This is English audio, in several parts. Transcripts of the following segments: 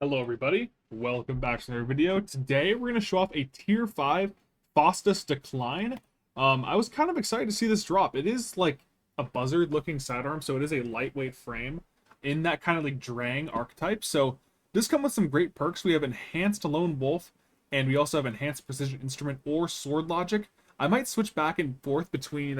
Hello everybody, welcome back to another video. Today we're going to show off a tier 5 Faustus decline. I was kind of excited to see this drop. It is like a buzzard looking sidearm, so it is a lightweight frame in that kind of like Drang archetype. So this comes with some great perks. We have enhanced lone wolf, and we also have enhanced precision instrument or sword logic. I might switch back and forth between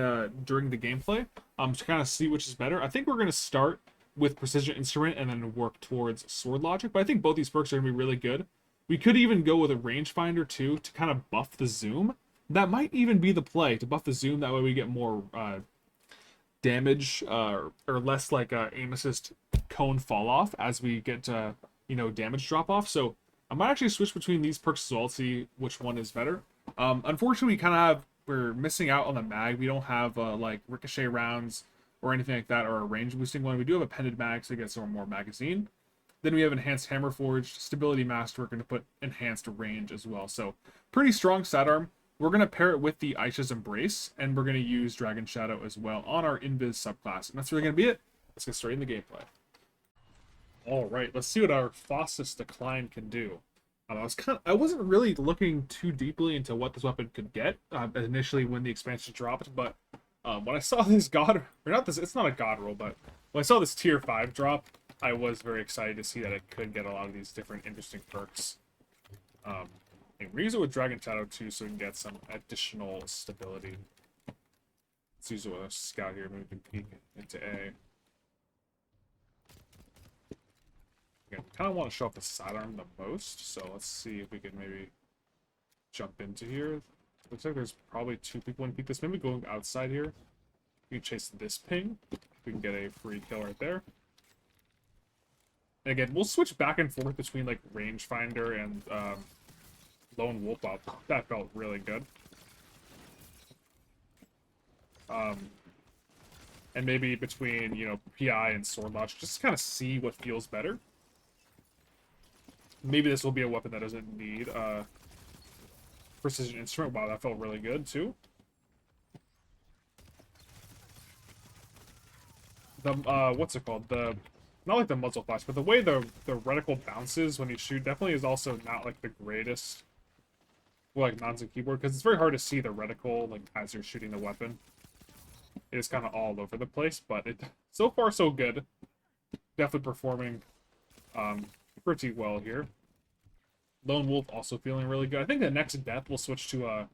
during the gameplay to kind of see which is better. I think we're going to start with precision instrument and then work towards sword logic, but I think both these perks are going to be really good. We could even go with a rangefinder too to kind of buff the zoom. That might even be the play, to buff the zoom. That way we get more damage or less like aim assist cone fall off as we get damage drop off. So I might actually switch between these perks as well to see which one is better. Unfortunately, we're missing out on the mag. We don't have like ricochet rounds or anything like that, or a range boosting one. We do have a pendant mag to get some more magazine. Then we have enhanced hammer forged, stability masterwork, and to put enhanced range as well. So pretty strong sidearm. We're gonna pair it with the Aisha's Embrace, and we're gonna use Dragon Shadow as well on our Invis subclass. And that's really gonna be it. Let's get straight in the gameplay. All right, let's see what our Faustus decline can do. I wasn't really looking too deeply into what this weapon could get initially when the expansion dropped, but when I saw this it's not a god roll, but when I saw this tier 5 drop, I was very excited to see that it could get a lot of these different interesting perks. And we're using it with Dragon Shadow too, so we can get some additional stability. Let's use it with a scout here, maybe we can peek into A. Again, kind of want to show off the sidearm the most, so let's see if we can maybe jump into here. Looks like there's probably two people in peek this. Maybe going outside here. We can chase this ping. We can get a free kill right there. And again, we'll switch back and forth between like rangefinder and lone wolf. Wow, that felt really good. And maybe between PI and sword launch, just to kind of see what feels better. Maybe this will be a weapon that doesn't need precision instrument. Wow, that felt really good too. The what's it called? Not like the muzzle flash, but the way the reticle bounces when you shoot definitely is also not like the greatest. Well, like mouse and keyboard, because it's very hard to see the reticle like as you're shooting the weapon. It is kind of all over the place, but so far so good. Definitely performing pretty well here. Lone Wolf also feeling really good. I think the next death we'll switch to a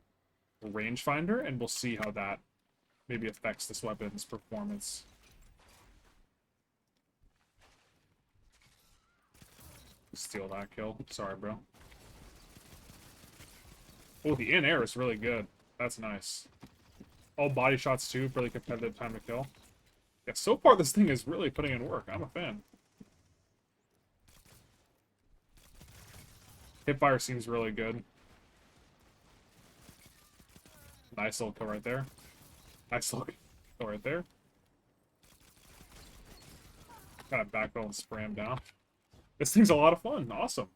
rangefinder, and we'll see how that maybe affects this weapon's performance. Steal that kill. Sorry, bro. Oh, the in-air is really good. That's nice. All body shots, too. Really competitive time to kill. Yeah, so far this thing is really putting in work. I'm a fan. Hipfire seems really good. Nice little kill right there. Nice little kill right there. Kind of backpedal and spray him down. This thing's a lot of fun. Awesome.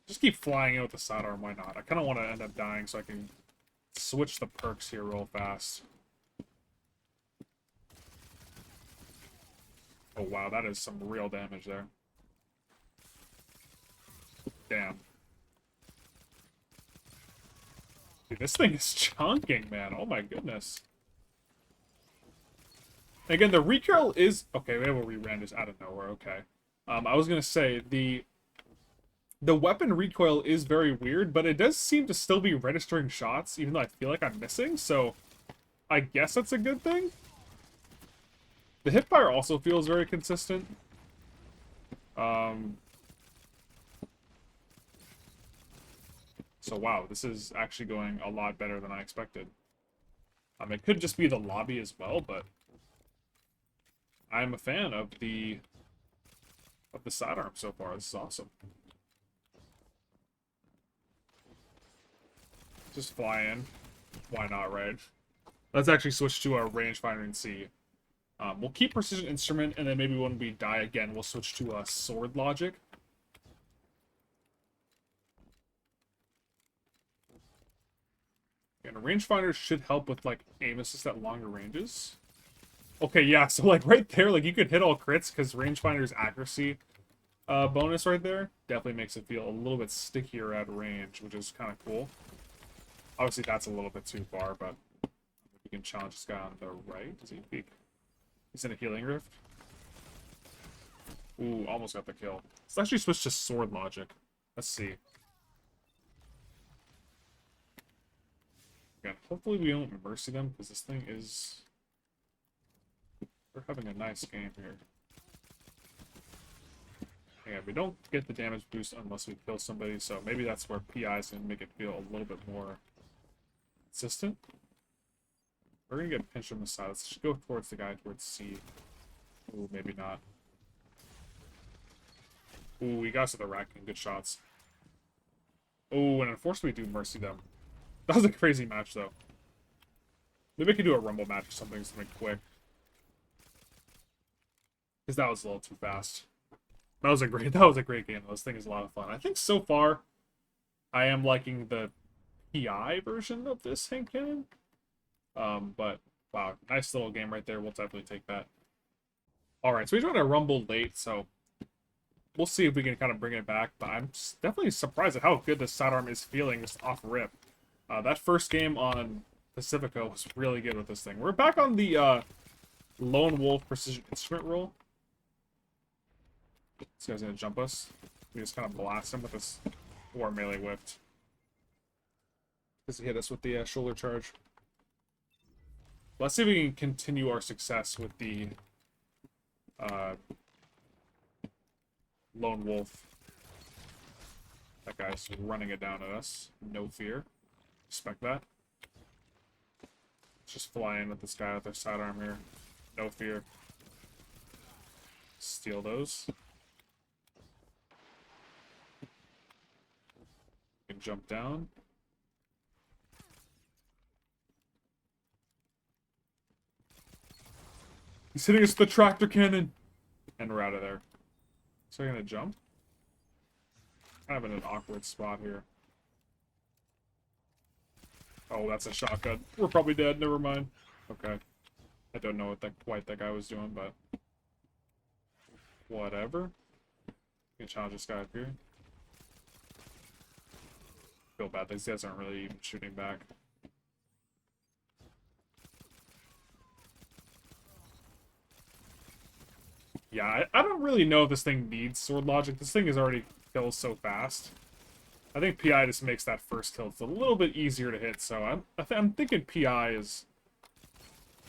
Just keep flying in with the sidearm. Why not? I kind of want to end up dying so I can switch the perks here real fast. Oh, wow. That is some real damage there. Damn. Dude, this thing is chunking, man. Oh my goodness. Again, the recoil is... Okay, maybe we'll re-ran just out of nowhere. Okay. I was going to say, the weapon recoil is very weird, but it does seem to still be registering shots, even though I feel like I'm missing, so I guess that's a good thing. The hipfire also feels very consistent. So wow, this is actually going a lot better than I expected. It could just be the lobby as well, but I'm a fan of the sidearm so far. This is awesome. Just fly in. Why not, right? Let's actually switch to a rangefinder and see. We'll keep precision instrument, and then maybe when we die again, we'll switch to a sword logic. And a rangefinder should help with like aim assist at longer ranges. Okay, yeah, so like right there, like you could hit all crits because rangefinder's accuracy bonus right there definitely makes it feel a little bit stickier at range, which is kind of cool. Obviously, that's a little bit too far, but we can challenge this guy on the right. Does he peek? He's in a healing rift. Ooh, almost got the kill. Let's actually switch to sword logic. Let's see. Again, hopefully we don't mercy them, because this thing is... We're having a nice game here. Yeah, we don't get the damage boost unless we kill somebody, so maybe that's where PI is going to make it feel a little bit more consistent. We're going to get pinched on the side. Let's just go towards the guy towards C. Ooh, maybe not. Ooh, we got to the rack and good shots. Ooh, and unfortunately we do mercy them. That was a crazy match, though. Maybe we could do a rumble match or something quick. Because that was a little too fast. That was a great game. This thing is a lot of fun. I think so far, I am liking the PI version of this hand cannon. But wow, nice little game right there. We'll definitely take that. All right, so we joined a rumble late, so we'll see if we can kind of bring it back. But I'm definitely surprised at how good the sidearm is feeling just off rip. That first game on Pacifico was really good with this thing. We're back on the Lone Wolf Precision Instrument roll. This guy's gonna jump us. We just kind of blast him with this war melee whipped. Does he hit us with the shoulder charge? Let's see if we can continue our success with the Lone Wolf. That guy's running it down at us. No fear. Respect that. Let's just fly in with this guy with their sidearm here. No fear. Steal those. We can jump down. He's hitting us with the tractor cannon! And we're out of there. So we're gonna jump? Kind of in an awkward spot here. Oh, that's a shotgun. We're probably dead, never mind. Okay. I don't know what quite that guy was doing, but... whatever. We can challenge this guy up here. Feel bad, these guys aren't really even shooting back. Yeah, I don't really know if this thing needs sword logic. This thing is already kills so fast. I think PI just makes that first kill. It's a little bit easier to hit, so I'm thinking PI is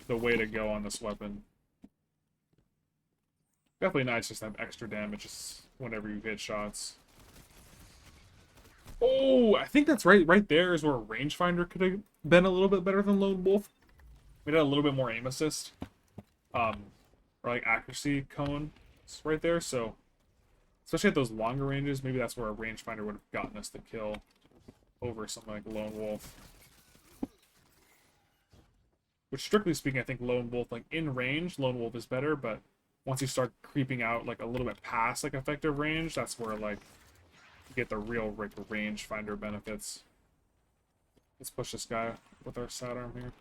the way to go on this weapon. Definitely nice just to have extra damage whenever you hit shots. Oh, I think that's right. Right there is where rangefinder could have been a little bit better than Lone Wolf. We had a little bit more aim assist. Or like accuracy cone right there, so especially at those longer ranges, maybe that's where a rangefinder would have gotten us the kill over something like Lone Wolf. Which, strictly speaking, I think Lone Wolf, like in range, Lone Wolf is better, but once you start creeping out like a little bit past like effective range, that's where like you get the real like rangefinder benefits. Let's push this guy with our sidearm here.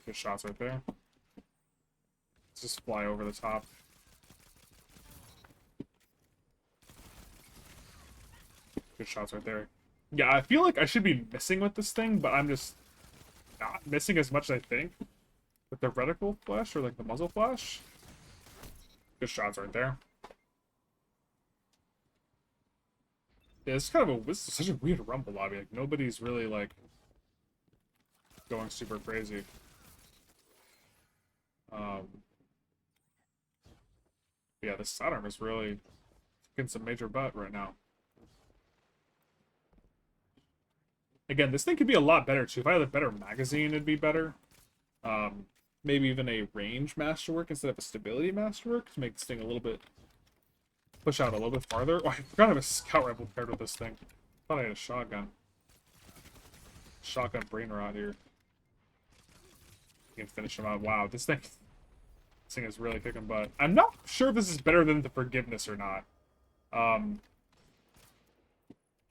Good shots right there. Let's just fly over the top. Good shots right there. Yeah, I feel like I should be missing with this thing, but I'm just not missing as much as I think. With the reticle flash or like the muzzle flash. Good shots right there. Yeah, this is kind of this is such a weird rumble lobby. Like nobody's really like going super crazy. Yeah, this sidearm is really getting some major butt right now. Again, this thing could be a lot better too. If I had a better magazine, it'd be better. Maybe even a range masterwork instead of a stability masterwork to make this thing a little bit push out a little bit farther. Oh, I forgot I have a scout rifle paired with this thing. Thought I had a shotgun. Shotgun brain rot here. You can finish him out. Wow, this thing is really kicking butt. I'm not sure if this is better than the Forgiveness or not.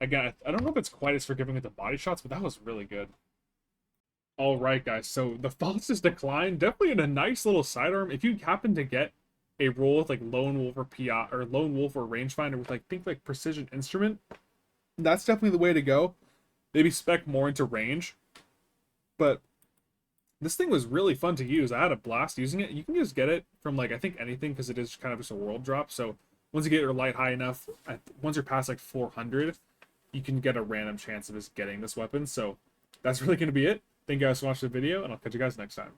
Again, I don't know if it's quite as forgiving with the body shots, but that was really good. All right, guys. So the Faustus Decline, definitely in a nice little sidearm. If you happen to get a roll with like Lone Wolf or PI or Lone Wolf or Rangefinder with like think like Precision Instrument, that's definitely the way to go. Maybe spec more into range. But this thing was really fun to use. I had a blast using it. You can just get it from like I think anything because it is kind of just a world drop. So once you get your light high enough, once you're past like 400, you can get a random chance of just getting this weapon. So that's really going to be it. Thank you guys for watching the video, and I'll catch you guys next time.